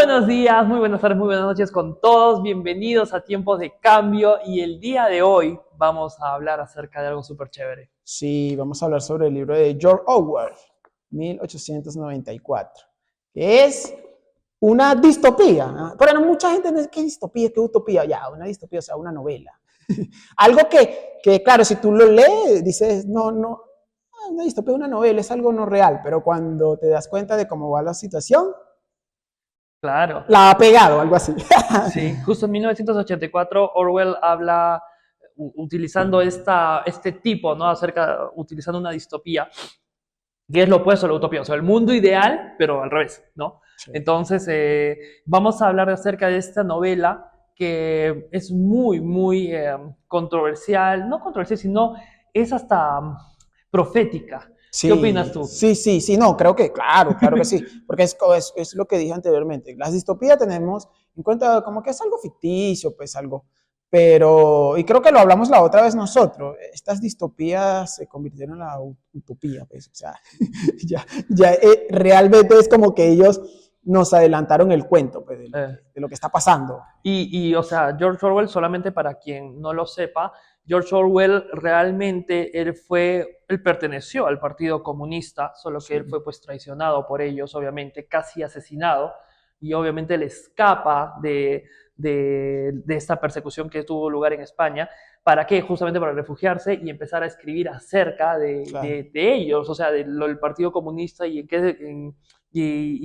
buenos días, muy buenas tardes, muy buenas noches con todos. Bienvenidos a Tiempos de Cambio y el día de hoy vamos a hablar acerca de algo súper chévere. Sí, vamos a hablar sobre el libro de George Orwell, 1894, que es una distopía, ¿no? Pero mucha gente no es ¿qué distopía? ¿Qué utopía? Ya, una distopía, o sea, una novela. Algo que, claro, si tú lo lees, dices, no, una distopía es una novela, es algo no real, pero cuando te das cuenta de cómo va la situación, Claro, la ha pegado, algo así. sí, justo en 1984 Orwell habla utilizando este tipo, ¿no? Utilizando una distopía, que es lo opuesto a la utopía, o sea, el mundo ideal, pero al revés, ¿no? Sí. Entonces, vamos a hablar acerca de esta novela que es muy controversial, no controversial, sino es hasta profética. ¿Qué opinas Sí, tú? sí, no, creo que, claro que sí, porque es lo que dije anteriormente. Las distopías tenemos en cuenta como que es algo ficticio, pues algo, pero, y creo que lo hablamos la otra vez nosotros, estas distopías se convirtieron en la utopía, pues, o sea, realmente es como que ellos nos adelantaron el cuento, pues, Eh, de lo que está pasando. o sea, George Orwell, solamente para quien no lo sepa, George Orwell realmente él perteneció al Partido Comunista, solo que Sí, él fue pues traicionado por ellos, obviamente, casi asesinado, y obviamente le escapa de esta persecución que tuvo lugar en España. ¿Para qué? Justamente para refugiarse y empezar a escribir acerca claro. de ellos, o sea, del Partido Comunista y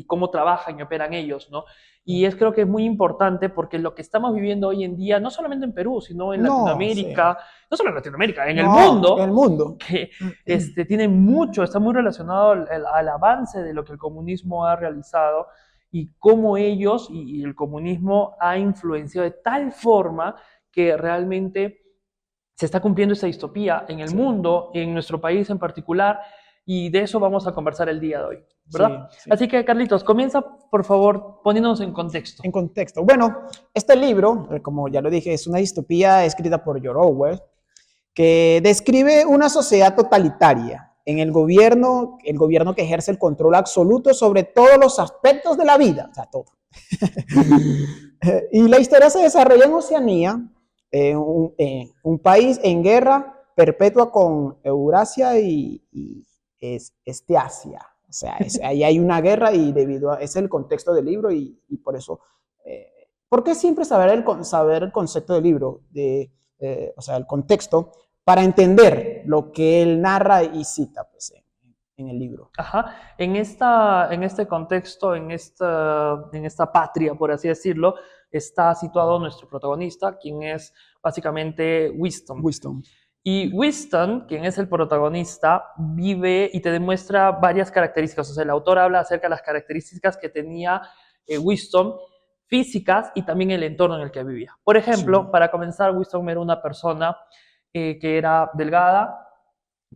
cómo trabajan y operan ellos, ¿no? Y creo que es muy importante porque lo que estamos viviendo hoy en día, no solamente en Perú, sino en No, sí. Latinoamérica, no solo en Latinoamérica, en el No, el mundo, mundo. que está muy relacionado al avance de lo que el comunismo ha realizado y cómo ellos y el comunismo ha influenciado de tal forma que realmente se está cumpliendo esta distopía en el Sí, mundo, en nuestro país en particular, y de eso vamos a conversar el día de hoy, ¿verdad? sí. Así que, Carlitos, comienza, por favor, poniéndonos en contexto. En contexto. Bueno, este libro, como ya lo dije, es una distopía escrita por George Orwell, que describe una sociedad totalitaria en el gobierno que ejerce el control absoluto sobre todos los aspectos de la vida, o sea, todo. Y la historia se desarrolla en Oceanía, un país en guerra perpetua con Eurasia y este Asia. O sea, ahí hay una guerra y es el contexto del libro y por eso, ¿por qué siempre saber el concepto del libro? O sea, el contexto, para entender lo que él narra y cita pues, en el libro. Ajá. En este contexto, en esta patria, por así decirlo, está situado nuestro protagonista, quien es básicamente Winston. Wisdom. Y Winston, quien es el protagonista, vive y te demuestra varias características. O sea, el autor habla acerca de las características que tenía Winston, físicas y también el entorno en el que vivía. Por ejemplo, Sí. para comenzar, Winston era una persona que era delgada,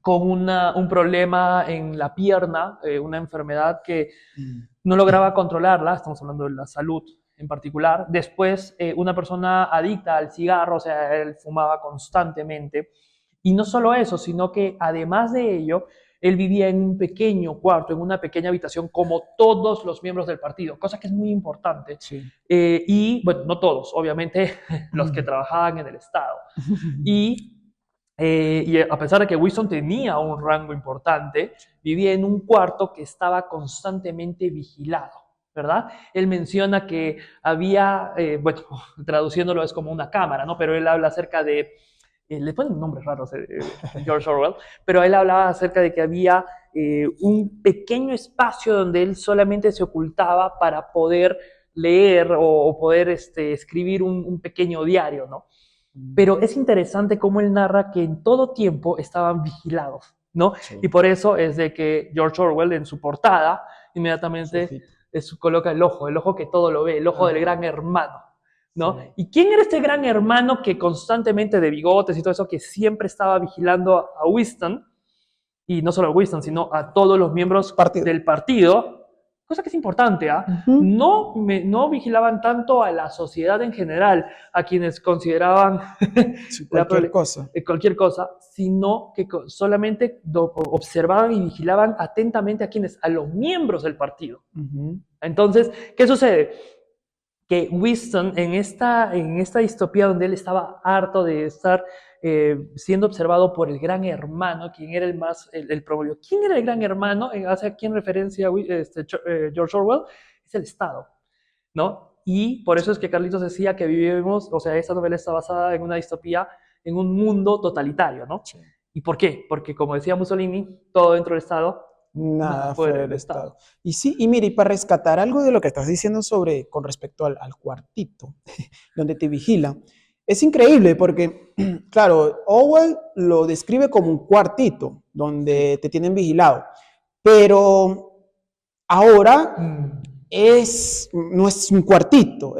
con un problema en la pierna, una enfermedad que Mm. no lograba controlarla, estamos hablando de la salud en particular. Después, una persona adicta al cigarro, o sea, él fumaba constantemente. Y no solo eso, sino que además de ello, él vivía en un pequeño cuarto, en una pequeña habitación, como todos los miembros del partido, cosa que es muy importante. Sí. Y bueno, no todos, obviamente los que trabajaban en el Estado. Y a pesar de que Winston tenía un rango importante, vivía en un cuarto que estaba constantemente vigilado, ¿verdad? Él menciona que había, bueno, traduciéndolo es como una cámara, ¿no? Pero él habla acerca de, le ponen nombres raros, George Orwell, pero él hablaba acerca de que había un pequeño espacio donde él solamente se ocultaba para poder leer o poder escribir un pequeño diario, ¿no? Pero es interesante cómo él narra que en todo tiempo estaban vigilados, ¿no? Y Sí. por eso es de que George Orwell en su portada Su inmediatamente ojito. coloca el ojo que todo lo ve, el ojo del Ajá. gran hermano, ¿no? Sí. ¿Y quién era este gran hermano que constantemente de bigotes y todo eso, que siempre estaba vigilando a Winston? Y no solo a Winston, sino a todos los miembros Partido. del partido, cosa que es importante, ¿ah? Ujú. No vigilaban tanto a la sociedad en general, a quienes consideraban Sí, cualquier cosa. cualquier cosa, sino que solamente observaban y vigilaban atentamente a quienes, a los miembros del partido. Ujú. Entonces, ¿qué sucede? que Winston en esta distopía donde él estaba harto de estar siendo observado por el gran hermano, quien era el promovió. ¿Quién era el gran hermano? ¿Hace quién referencia George Orwell? Es el Estado, ¿no? Y por eso es que Carlitos decía que vivimos, o sea, esta novela está basada en una distopía, en un mundo totalitario, ¿no? Sí. ¿Y por qué? Porque como decía Mussolini, todo dentro del Estado, Nada nada fuera fuera del del Estado. Estado. Y sí, y mire, y para rescatar algo de lo que estás diciendo con respecto al cuartito, donde te vigila, es increíble porque, claro, Orwell lo describe como un cuartito Sí. donde te tienen vigilado, pero ahora no es un cuartito, o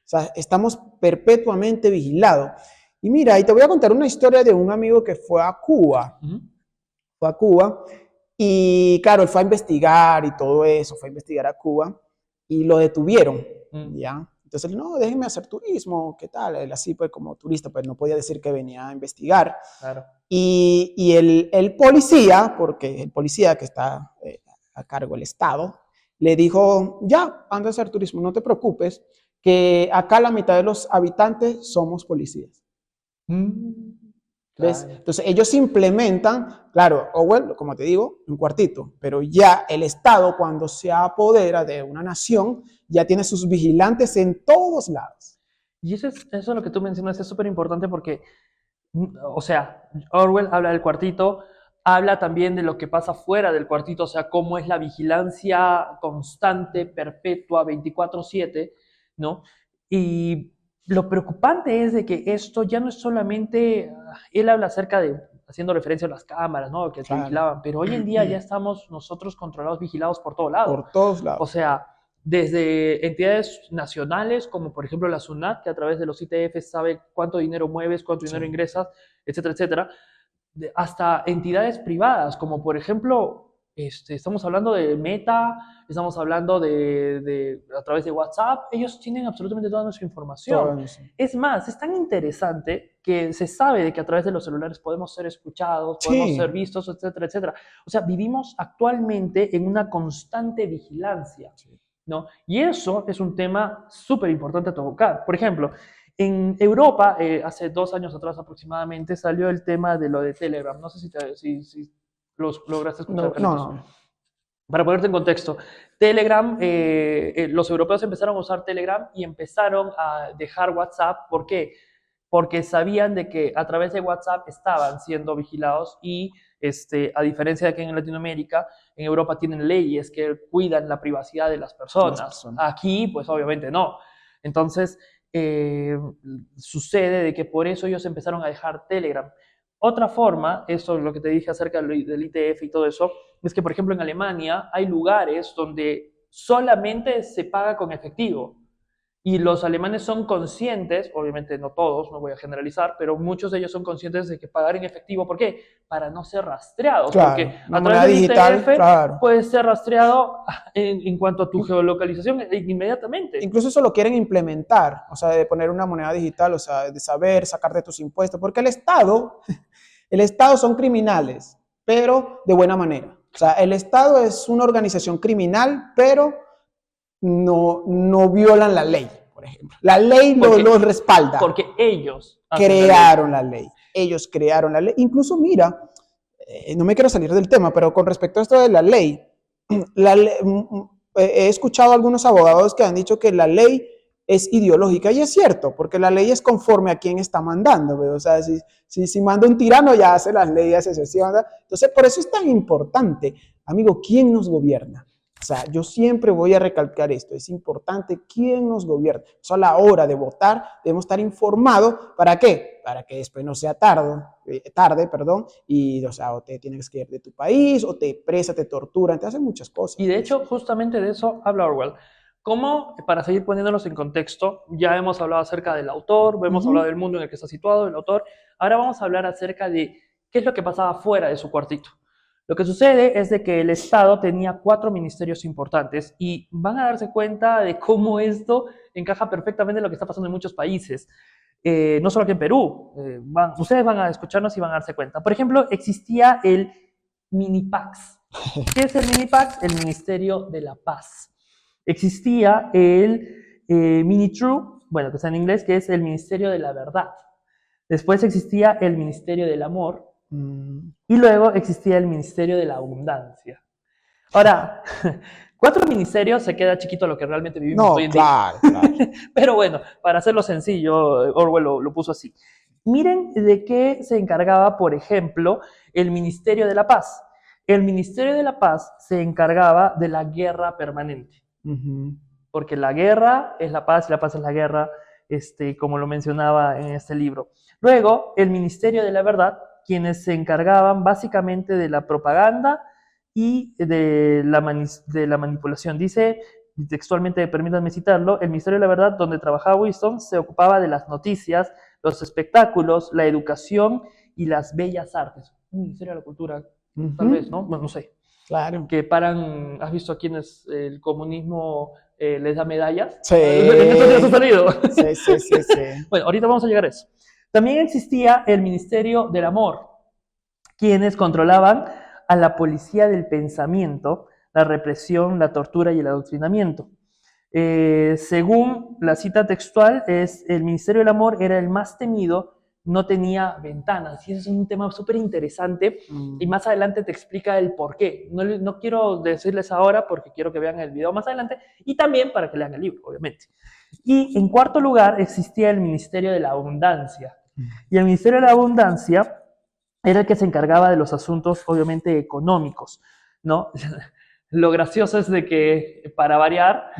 sea, estamos perpetuamente vigilados. Y mira, y te voy a contar una historia de un amigo que Ujú. fue a Cuba, y claro, él fue a investigar y todo eso, fue a investigar a Cuba, y lo detuvieron, Mm, ¿ya? Entonces, él, no, déjenme hacer turismo, ¿qué tal? Él así, pues, como turista, pues, no podía decir que venía a investigar. claro. Y el policía, porque el policía que está a cargo del Estado, le dijo, ya, anda a hacer turismo, no te preocupes, que acá la mitad de los habitantes somos policías. Mm, ¿Ves? claro. Entonces ellos implementan, claro, Orwell, como te digo, un cuartito, pero ya el Estado cuando se apodera de una nación, ya tiene sus vigilantes en todos lados. Y eso lo que tú mencionas es súper importante porque, o sea, Orwell habla del cuartito, habla también de lo que pasa fuera del cuartito, o sea, cómo es la vigilancia constante, perpetua, 24/7, ¿no? Y lo preocupante es de que esto ya no es solamente, él habla acerca de, haciendo referencia a las cámaras, ¿no? Que te Claro, vigilaban, pero hoy en día ya estamos nosotros controlados, vigilados por todo lado. por todos O lados. sea, desde entidades nacionales, como por ejemplo la SUNAT, que a través de los ITF sabe cuánto dinero mueves, cuánto dinero Sí. ingresas, etcétera, etcétera, hasta entidades privadas, como por ejemplo, estamos hablando de Meta, estamos hablando a través de WhatsApp, ellos tienen absolutamente toda nuestra información. Todo eso. Es más, es tan interesante que se sabe de que a través de los celulares podemos ser escuchados, podemos ser Sí. vistos, etcétera, etcétera. O sea, vivimos actualmente en una constante vigilancia, Sí. ¿no? Y eso es un tema súper importante a tocar. Por ejemplo, en Europa, hace 2 años atrás aproximadamente, salió el tema de lo de Telegram. No sé si los lograste escuchar, No, no, Carlitos. no. Para ponerte en contexto, Telegram, los europeos empezaron a usar Telegram y empezaron a dejar WhatsApp. ¿Por qué? Porque sabían de que a través de WhatsApp estaban siendo vigilados y a diferencia de que en Latinoamérica, en Europa tienen leyes que cuidan la privacidad de las De las personas. personas. Aquí, pues obviamente no. Entonces, eh, sucede de que por eso ellos empezaron a dejar Telegram. Otra forma, eso es lo que te dije acerca del ITF y todo eso, es que, por ejemplo, en Alemania hay lugares donde solamente se paga con efectivo. Y los alemanes son conscientes, obviamente no todos, no voy a generalizar, pero muchos de ellos son conscientes de que pagar en efectivo, ¿por qué? Para no ser rastreados, porque Claro, una a través moneda del digital, ITF claro. puedes ser rastreado en cuanto a tu geolocalización inmediatamente. Incluso eso lo quieren implementar, o sea, de poner una moneda digital, o sea, de saber sacarte tus impuestos, porque el Estado son criminales, pero de buena manera. O sea, el Estado es una organización criminal, pero no violan la ley, por ejemplo. La ley lo Porque, respalda. porque ellos hacen la ley. Crearon la ley. Ellos crearon la ley. Incluso, mira, no me quiero salir del tema, pero con respecto a esto de la ley, la ley he escuchado a algunos abogados que han dicho que la ley es ideológica y es cierto, porque la ley es conforme a quien está mandando. ¿Ve? O sea, si manda un tirano ya hace las leyes excesivas. Entonces, por eso es tan importante, amigo, ¿quién nos gobierna? O sea, yo siempre voy a recalcar esto, es importante quién nos gobierna. O sea, a la hora de votar debemos estar informados, ¿para qué? Para que después no sea tarde, perdón, y o sea, o te tienes que ir de tu país, o te presa, te torturan, te hacen muchas Y cosas. de hecho, justamente de eso habla Orwell. Como, para seguir poniéndonos en contexto, ya hemos hablado acerca del autor, hemos hablado del mundo en el que está situado el autor, ahora vamos a hablar acerca de qué es lo que pasaba fuera de su cuartito. Lo que sucede es de que el Estado tenía 4 ministerios importantes y van a darse cuenta de cómo esto encaja perfectamente en lo que está pasando en muchos países. No solo aquí en Perú, ustedes van a escucharnos y van a darse cuenta. Por ejemplo, existía el Minipax. ¿Qué es el Minipax? El Ministerio de la Paz. Existía Mini-True, bueno, que está en inglés, que es el Ministerio de la Verdad. Después existía el Ministerio del Amor y luego existía el Ministerio de la Abundancia. Ahora, 4 ministerios se queda chiquito lo que realmente vivimos hoy en día. Claro. Pero bueno, para hacerlo sencillo, Orwell lo puso así. Miren de qué se encargaba, por ejemplo, el Ministerio de la Paz. El Ministerio de la Paz se encargaba de la guerra permanente. Porque la guerra es la paz y la paz es la guerra, como lo mencionaba en este libro. Luego, el Ministerio de la Verdad, quienes se encargaban básicamente de la propaganda y de la manipulación. Dice, textualmente, permítanme citarlo, el Ministerio de la Verdad, donde trabajaba Winston, se ocupaba de las noticias, los espectáculos, la educación y las bellas artes. Un Ministerio de la Cultura, tal vez, ¿no? Bueno, no sé. Claro. Que paran, ¿has visto a quienes el comunismo les da medallas? Sí. En estos días ha salido. Sí. Bueno, ahorita vamos a llegar a eso. También existía el Ministerio del Amor, quienes controlaban a la policía del pensamiento, la represión, la tortura y el adoctrinamiento. Según la cita textual, el Ministerio del Amor era el más temido, no tenía ventanas, y ese es un tema súper interesante, y más adelante te explica el por qué. No quiero decirles ahora porque quiero que vean el video más adelante, y también para que lean el libro, obviamente. Y en cuarto lugar existía el Ministerio de la Abundancia, y el Ministerio de la Abundancia era el que se encargaba de los asuntos, obviamente, económicos, ¿no? Lo gracioso es de que, para variar,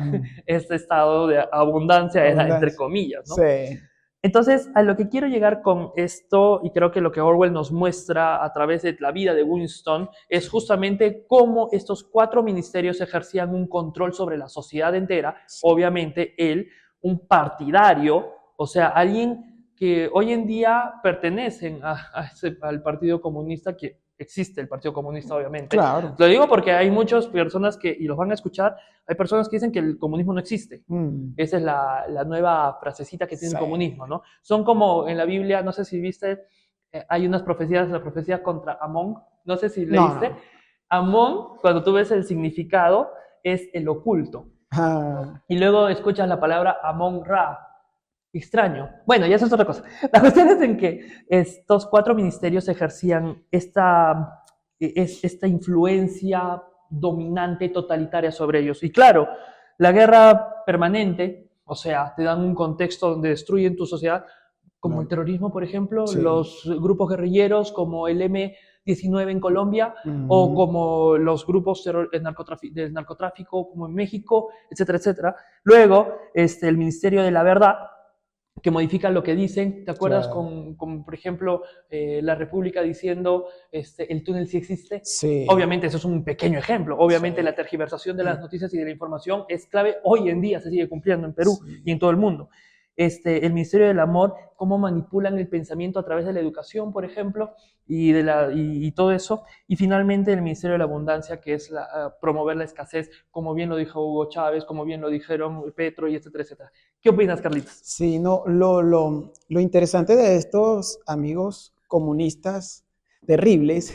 este estado de abundancia era entre comillas, ¿no? Sí. Entonces, a lo que quiero llegar con esto, y creo que lo que Orwell nos muestra a través de la vida de Winston, es justamente cómo estos 4 ministerios ejercían un control sobre la sociedad entera. Sí. Obviamente, él, un partidario, o sea, alguien que hoy en día pertenecen al Partido Comunista, que existe el Partido Comunista, obviamente. Claro. Lo digo porque hay muchas personas que, y los van a escuchar, hay personas que dicen que el comunismo no existe. Esa es la nueva frasecita que tiene el comunismo, ¿no? Son como en la Biblia, no sé si viste, hay unas profecías, la profecía contra Amón, no sé si leíste. No. Amón, cuando tú ves el significado, es el oculto. Y luego escuchas la palabra Amón-Ra. Extraño. Bueno, ya eso es otra cosa. La cuestión es en que estos 4 ministerios ejercían esta influencia dominante, totalitaria sobre ellos. Y claro, la guerra permanente, o sea, te dan un contexto donde destruyen tu sociedad, como el terrorismo, por ejemplo, sí. Los grupos guerrilleros como el M-19 en Colombia, o como los grupos del narcotráfico como en México, etcétera, etcétera. Luego, el Ministerio de la Verdad, que modifican lo que dicen, ¿te acuerdas? Claro. Con por ejemplo, la República diciendo el túnel sí existe. Sí. Obviamente eso es un pequeño ejemplo. Obviamente la tergiversación de las noticias y de la información es clave. Hoy en día se sigue cumpliendo en Perú y en todo el mundo. El Ministerio del Amor, cómo manipulan el pensamiento a través de la educación, por ejemplo, y todo eso. Y finalmente el Ministerio de la Abundancia, que es promover la escasez, como bien lo dijo Hugo Chávez, como bien lo dijeron Petro, y etcétera, etcétera. ¿Qué opinas, Carlitos? Sí, no, lo interesante de estos amigos comunistas terribles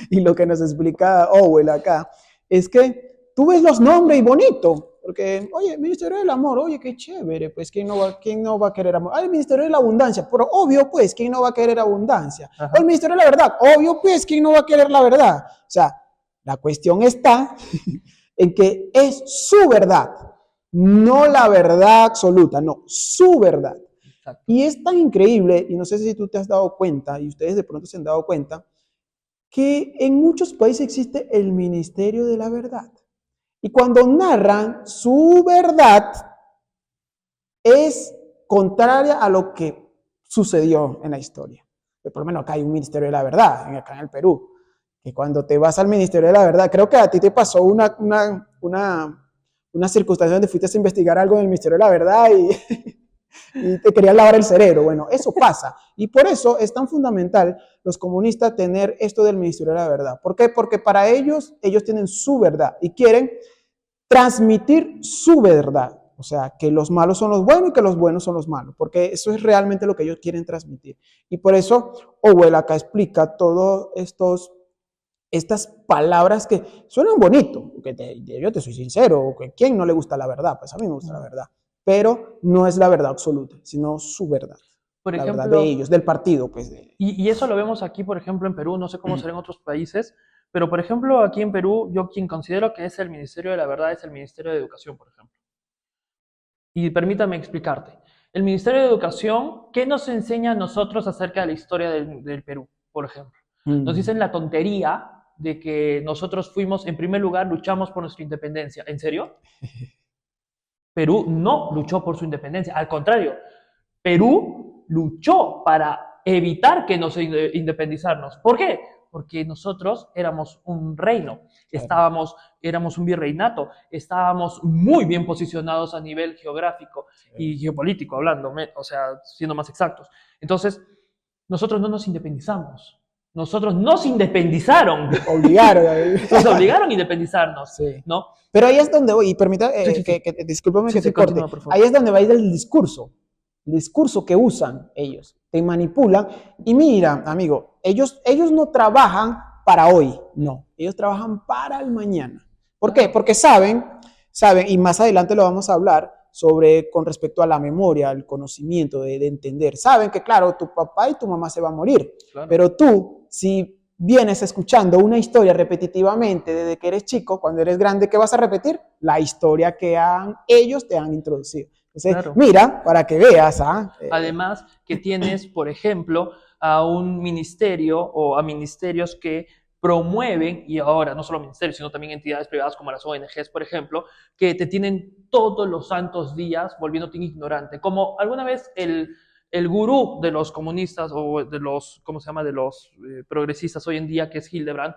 y lo que nos explica Orwell acá es que tú ves los nombres y bonito. Porque, oye, Ministerio del Amor, oye, qué chévere, pues, ¿quién no va a querer amor? Ah, el Ministerio de la Abundancia, pero obvio, pues, ¿quién no va a querer abundancia? O el Ministerio de la Verdad, obvio, pues, ¿quién no va a querer la verdad? O sea, la cuestión está en que es su verdad, no la verdad absoluta, no, su verdad. Exacto. Y es tan increíble, y no sé si tú te has dado cuenta, y ustedes de pronto se han dado cuenta, que en muchos países existe el Ministerio de la Verdad. Y cuando narran su verdad, es contraria a lo que sucedió en la historia. Por lo menos acá hay un Ministerio de la Verdad, acá en el Perú. Que cuando te vas al Ministerio de la Verdad, creo que a ti te pasó una circunstancia donde fuiste a investigar algo en el Ministerio de la Verdad y te querían lavar el cerebro. Bueno, eso pasa. Y por eso es tan fundamental los comunistas tener esto del Ministerio de la Verdad. ¿Por qué? Porque para ellos tienen su verdad y quieren transmitir su verdad. O sea, que los malos son los buenos y que los buenos son los malos. Porque eso es realmente lo que ellos quieren transmitir. Y por eso Orwell acá explica todos estas palabras que suenan bonito. Yo te soy sincero, que ¿quién no le gusta la verdad? Pues a mí me gusta la verdad. pero no es la verdad absoluta, sino su verdad. Por La verdad ejemplo, de ellos, del partido, pues. y eso lo vemos aquí, por ejemplo, en Perú, no sé cómo será en otros países, pero por ejemplo, aquí en Perú, yo quien considero que es el Ministerio de la Verdad es el Ministerio de Educación, por ejemplo. Y permítame explicarte. El Ministerio de Educación, ¿qué nos enseña a nosotros acerca de la historia del Perú, por ejemplo? Nos dicen la tontería de que nosotros fuimos, en primer lugar, luchamos por nuestra independencia. ¿En serio? Perú no luchó por su independencia, al contrario, Perú luchó para evitar que nos independizarnos. ¿Por qué? Porque nosotros éramos un reino, Claro. éramos un virreinato, estábamos muy bien posicionados a nivel geográfico y geopolítico, hablando, o sea, siendo más exactos. Entonces, nosotros no nos independizamos. Nosotros nos independizaron. Obligaron. Nos obligaron a independizarnos, Sí. ¿no? Pero ahí es donde voy, y permita, Sí, sí, sí. discúlpame Sí, que sí, te corte, continúa, por favor. ahí es donde va a ir el discurso que usan ellos, te manipulan, y mira, amigo, ellos no trabajan para hoy, no, ellos trabajan para el mañana. ¿Por qué? Porque saben, y más adelante lo vamos a hablar, sobre con respecto a la memoria, al conocimiento, de entender. Saben que, claro, tu papá y tu mamá se van a morir, Claro. pero tú, si vienes escuchando una historia repetitivamente desde que eres chico, cuando eres grande, ¿qué vas a repetir? La historia que ellos te han introducido. Entonces, Claro. mira, para que veas. Además, que tienes, por ejemplo, a un ministerio o a ministerios que promueven, y ahora no solo ministerios, sino también entidades privadas como las ONGs, por ejemplo, que te tienen todos los santos días volviéndote un ignorante. Como alguna vez el gurú de los comunistas o de los, ¿cómo se llama?, de los progresistas hoy en día, que es Hildebrand,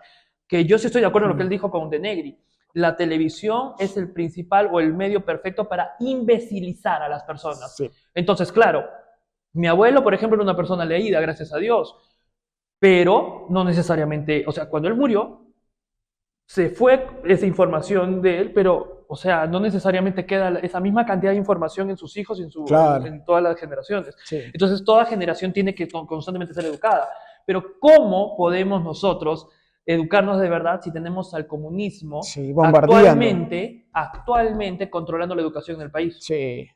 que yo sí estoy de acuerdo en lo que él dijo con Denegri. La televisión es el principal o el medio perfecto para imbecilizar a las personas. Sí. Entonces, claro, mi abuelo, por ejemplo, era una persona leída, gracias a Dios, pero no necesariamente, o sea, cuando él murió, se fue esa información de él, pero, o sea, no necesariamente queda esa misma cantidad de información en sus hijos y Claro. en todas las generaciones. Sí. Entonces, toda generación tiene que constantemente ser educada. Pero, ¿cómo podemos nosotros educarnos de verdad si tenemos al comunismo Sí, bombardeando. actualmente controlando la educación en el país? Sí.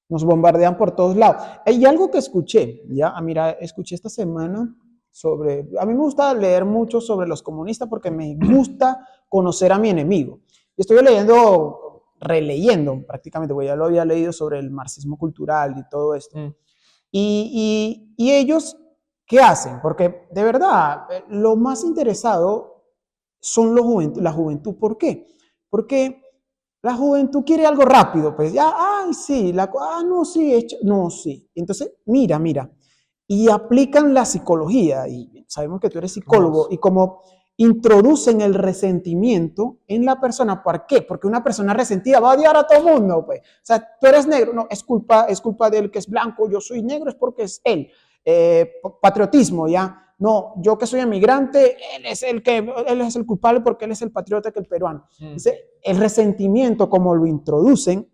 Nos bombardean por todos lados. Y algo que escuché, ya, mira, escuché esta semana sobre, a mí me gusta leer mucho sobre los comunistas porque me gusta conocer a mi enemigo. Y estoy releyendo prácticamente, porque ya lo había leído sobre el marxismo cultural y todo esto. Y ellos, ¿qué hacen? Porque de verdad, lo más interesado son la juventud. ¿Por qué? Porque la juventud quiere algo rápido, pues ya, ay, sí, no, sí, no, sí. Entonces, mira, y aplican la psicología, y sabemos que tú eres psicólogo, y como introducen el resentimiento en la persona. ¿Por qué? Porque una persona resentida va a odiar a todo el mundo, pues. O sea, tú eres negro, no, es culpa del que es blanco, yo soy negro, es porque es él. Patriotismo, ya. No, yo que soy emigrante, él es el culpable porque él es el patriota que el peruano. Entonces, el resentimiento, como lo introducen,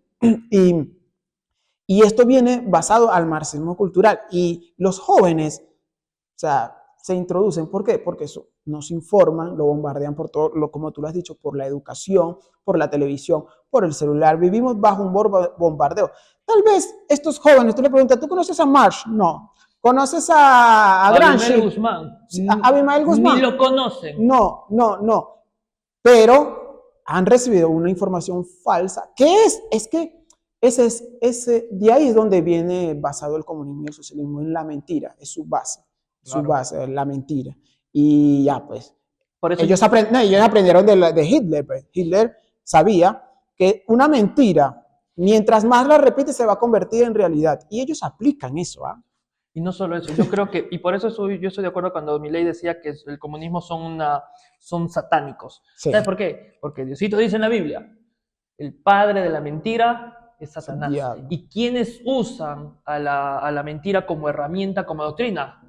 y esto viene basado al marxismo cultural. Y los jóvenes, o sea, se introducen. ¿Por qué? Porque eso nos informan, lo bombardean por todo, como tú lo has dicho, por la educación, por la televisión, por el celular. Vivimos bajo un bombardeo. Tal vez estos jóvenes, tú le preguntas, ¿tú conoces a Marx? No. ¿Conoces a Gramsci? Abimael Guzmán. Abimael Guzmán. Ni lo conocen. No. Pero han recibido una información falsa. ¿Qué es? Es que de ahí es donde viene basado el comunismo y el socialismo, en la mentira, es su base. Claro. Su base, la mentira. Y ya, pues. Por eso ellos aprendieron de Hitler. Pues. Hitler sabía que una mentira, mientras más la repite, se va a convertir en realidad. Y ellos aplican eso, ¿ah? Y no solo eso, yo creo que, y por eso yo estoy de acuerdo cuando Milei decía que el comunismo son satánicos. Sí. ¿Sabes por qué? Porque Diosito dice en la Biblia, el padre de la mentira es Satanás. ¿Y quiénes usan a la mentira como herramienta, como doctrina?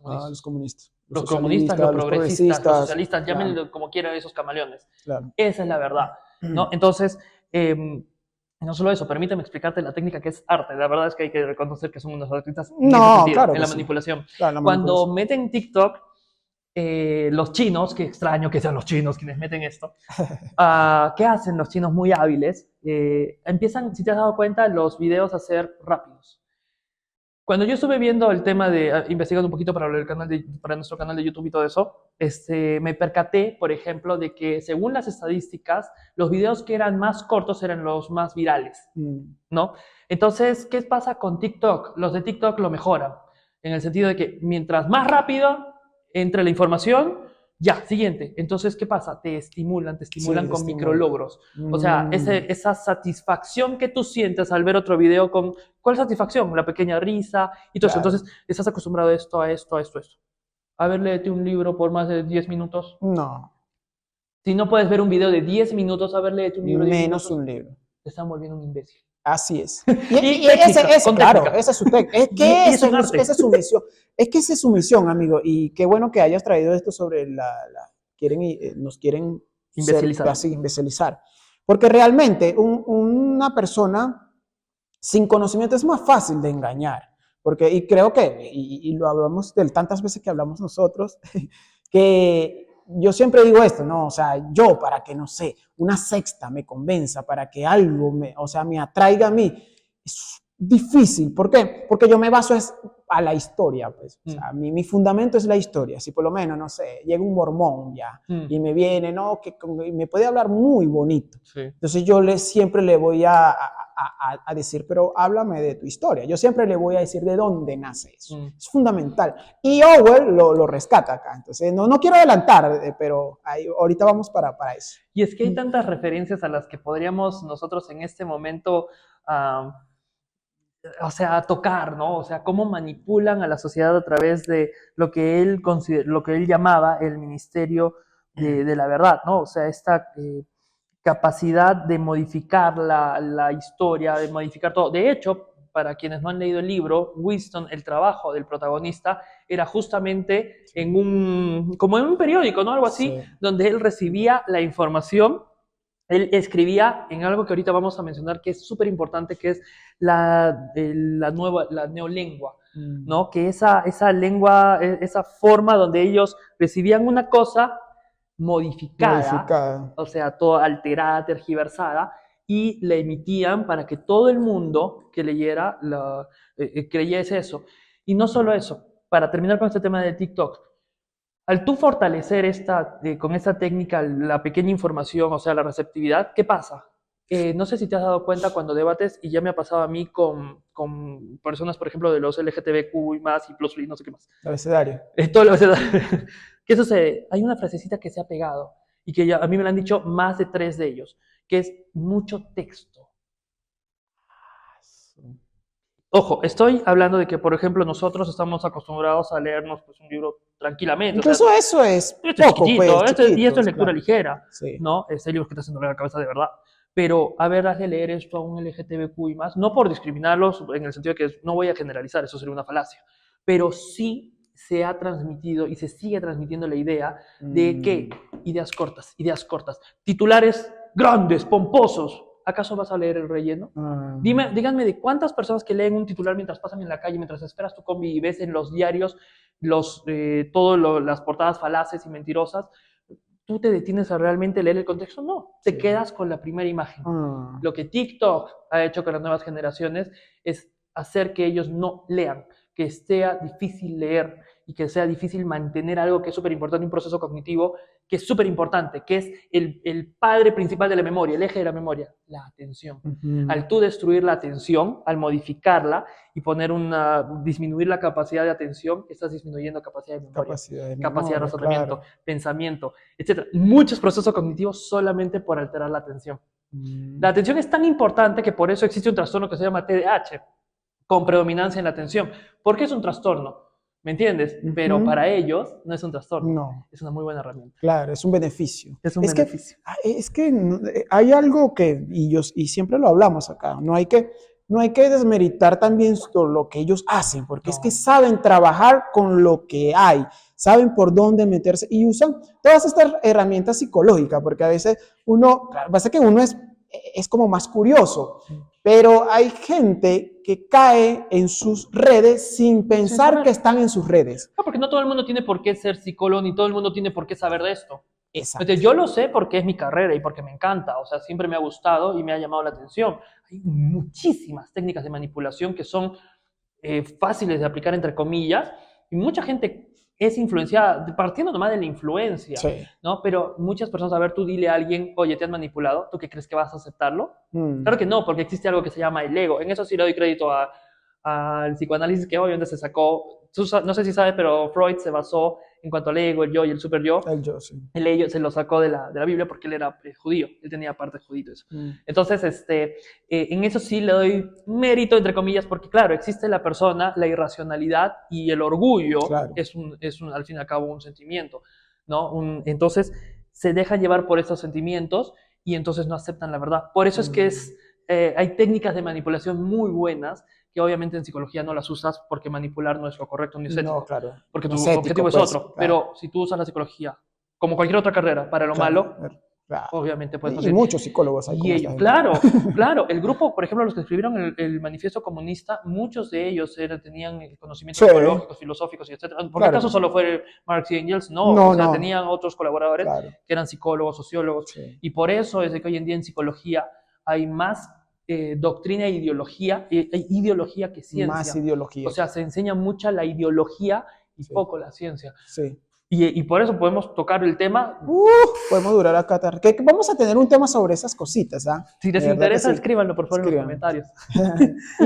Los comunistas. Los comunistas, los progresistas, los socialistas, claro. Llámenlo como quieran esos camaleones. Claro. Esa es la verdad, ¿no? Entonces, no solo eso, permíteme explicarte la técnica que es arte. La verdad es que hay que reconocer que son unos artistas en la manipulación. Claro, cuando meten TikTok, los chinos, que extraño que sean los chinos quienes meten esto, ¿qué hacen los chinos muy hábiles? empiezan, si te has dado cuenta, los videos a ser rápidos. Cuando yo estuve viendo el tema de, investigando un poquito para nuestro canal de YouTube y todo eso, me percaté, por ejemplo, de que según las estadísticas, los videos que eran más cortos eran los más virales, ¿no? Entonces, ¿qué pasa con TikTok? Los de TikTok lo mejoran, en el sentido de que mientras más rápido entre la información, ya, siguiente. Entonces, ¿qué pasa? Te estimulan con micrologros. O sea, esa satisfacción que tú sientes al ver otro video con... ¿Cuál satisfacción? La pequeña risa y todo eso. Entonces, estás acostumbrado a esto, a esto, a esto, a esto. A ver, léete un libro por más de 10 minutos. No. Si no puedes ver un video de 10 minutos, a ver, léete un libro de 10 minutos. Menos un libro. Te están volviendo un imbécil. Así es. Y técnica, claro, esa es su técnica. Es que es un arte. esa es su misión. Es que esa es su misión, amigo. Y qué bueno que hayas traído esto sobre nos quieren imbecilizar. Porque realmente una persona sin conocimiento es más fácil de engañar. Y creo que, y lo hablamos de tantas veces que hablamos nosotros, que yo siempre digo esto, ¿no? O sea, yo para que, no sé, una sexta me convenza, para que algo me atraiga a mí, es difícil. ¿Por qué? Porque yo me baso a la historia, pues. O sea, mi fundamento es la historia. Si por lo menos, no sé, llega un mormón ya y me viene, ¿no? Que me puede hablar muy bonito. Sí. Entonces yo siempre le voy a decir, pero háblame de tu historia. Yo siempre le voy a decir de dónde nace eso. Es fundamental. Y Orwell lo rescata acá. Entonces, no quiero adelantar, pero ahorita vamos para eso. Y es que hay tantas referencias a las que podríamos nosotros en este momento, o sea, tocar, ¿no? O sea, cómo manipulan a la sociedad a través de lo que él llamaba el Ministerio de la Verdad, ¿no? O sea, esta... capacidad de modificar la historia, de modificar todo. De hecho, para quienes no han leído el libro, Winston, el trabajo del protagonista, era justamente como en un periódico, ¿no? Algo así, donde él recibía la información, él escribía en algo que ahorita vamos a mencionar que es súper importante, que es la neolengua, ¿no? Que esa lengua, esa forma donde ellos recibían una cosa modificada, o sea, toda alterada, tergiversada, y la emitían para que todo el mundo que leyera creyese eso. Y no solo eso, para terminar con este tema de TikTok, al tú fortalecer con esta técnica la pequeña información, o sea, la receptividad, ¿qué pasa? No sé si te has dado cuenta cuando debates, y ya me ha pasado a mí con personas, por ejemplo, de los LGTBQ y más, y plus, y no sé qué más. El abecedario. Todo el abecedario. ¿Qué sucede? Hay una frasecita que se ha pegado, y que a mí me lo han dicho más de 3 de ellos, que es mucho texto. Ojo, estoy hablando de que, por ejemplo, nosotros estamos acostumbrados a leernos pues, un libro tranquilamente. Incluso eso es esto poco, es chiquito, pues, y esto es lectura ligera, sí. ¿no? Hay libros que te hacen doler la cabeza de verdad. Pero, a ver, has de leer esto a un LGTBQ y más, no por discriminarlos, en el sentido de que no voy a generalizar, eso sería una falacia, pero sí se ha transmitido y se sigue transmitiendo la idea de que ideas cortas, titulares grandes, pomposos. ¿Acaso vas a leer el relleno? Díganme de cuántas personas que leen un titular mientras pasan en la calle, mientras esperas tu combi y ves en los diarios todas las portadas falaces y mentirosas. ¿Tú te detienes a realmente leer el contexto? No, te quedas con la primera imagen. Lo que TikTok ha hecho con las nuevas generaciones es hacer que ellos no lean, que sea difícil leer y que sea difícil mantener algo que es súper importante, un proceso cognitivo que es súper importante, que es el padre principal de la memoria, el eje de la memoria, la atención. Al tú destruir la atención, al modificarla y disminuir la capacidad de atención, estás disminuyendo capacidad de memoria, capacidad de razonamiento, pensamiento, etc. Muchos procesos cognitivos solamente por alterar la atención. La atención es tan importante que por eso existe un trastorno que se llama TDAH, con predominancia en la atención. ¿Por qué es un trastorno? ¿Me entiendes? Pero para ellos no es un trastorno. No. Es una muy buena herramienta. Claro, es un beneficio. Es un beneficio. Es que hay algo que, y siempre lo hablamos acá, no hay que desmeritar también lo que ellos hacen, porque es que saben trabajar con lo que hay, saben por dónde meterse y usan todas estas herramientas psicológicas, porque a veces pasa que uno es como más curioso, pero hay gente que cae en sus redes sin pensar que están en sus redes. No, porque no todo el mundo tiene por qué ser psicólogo, ni todo el mundo tiene por qué saber de esto. Exacto. Entonces, yo lo sé porque es mi carrera y porque me encanta, o sea, siempre me ha gustado y me ha llamado la atención. Hay muchísimas técnicas de manipulación que son fáciles de aplicar, entre comillas, y mucha gente es influenciada, partiendo nomás de la influencia, Sí. ¿no? Pero muchas personas, a ver, tú dile a alguien, oye, te han manipulado, ¿tú qué crees que vas a aceptarlo? Claro que no, porque existe algo que se llama el ego. En eso sí le doy crédito al psicoanálisis que obviamente se sacó, no sé si sabes, pero Freud se basó en cuanto al ego, el yo y el super yo. El yo, sí. El ello se lo sacó de la Biblia porque él era judío, él tenía parte judío. Eso. Entonces, en eso sí le doy mérito, entre comillas, porque claro, existe la persona, la irracionalidad y el orgullo Claro. al fin y al cabo un sentimiento, ¿no? Entonces se dejan llevar por esos sentimientos y entonces no aceptan la verdad. Por eso es que hay técnicas de manipulación muy buenas que obviamente en psicología no las usas porque manipular no es lo correcto ni es ético. No, claro. Porque No tu es ético, objetivo es pues, otro. claro. Pero si tú usas la psicología, como cualquier otra carrera, para lo malo, Claro. obviamente puedes Y conseguir. muchos psicólogos hay como esta gente. Claro, el grupo, por ejemplo, los que escribieron el manifiesto comunista, muchos de ellos tenían conocimientos Sí. psicológicos, filosóficos y etcétera. ¿Por qué Claro. acaso solo fue Marx y Engels? No, No, o sea, no. tenían otros colaboradores Claro. que eran psicólogos, sociólogos, Sí. y por eso es de que hoy en día en psicología hay más doctrina e ideología que ciencia. Más ideología. O sea, se enseña mucha la ideología y Sí. poco la ciencia. Sí. Y por eso podemos tocar el tema. Podemos durar acá. Que vamos a tener un tema sobre esas cositas, ¿ah? Si les De verdad que interesa, sí. escríbanlo por favor en los Escríbanlo. comentarios.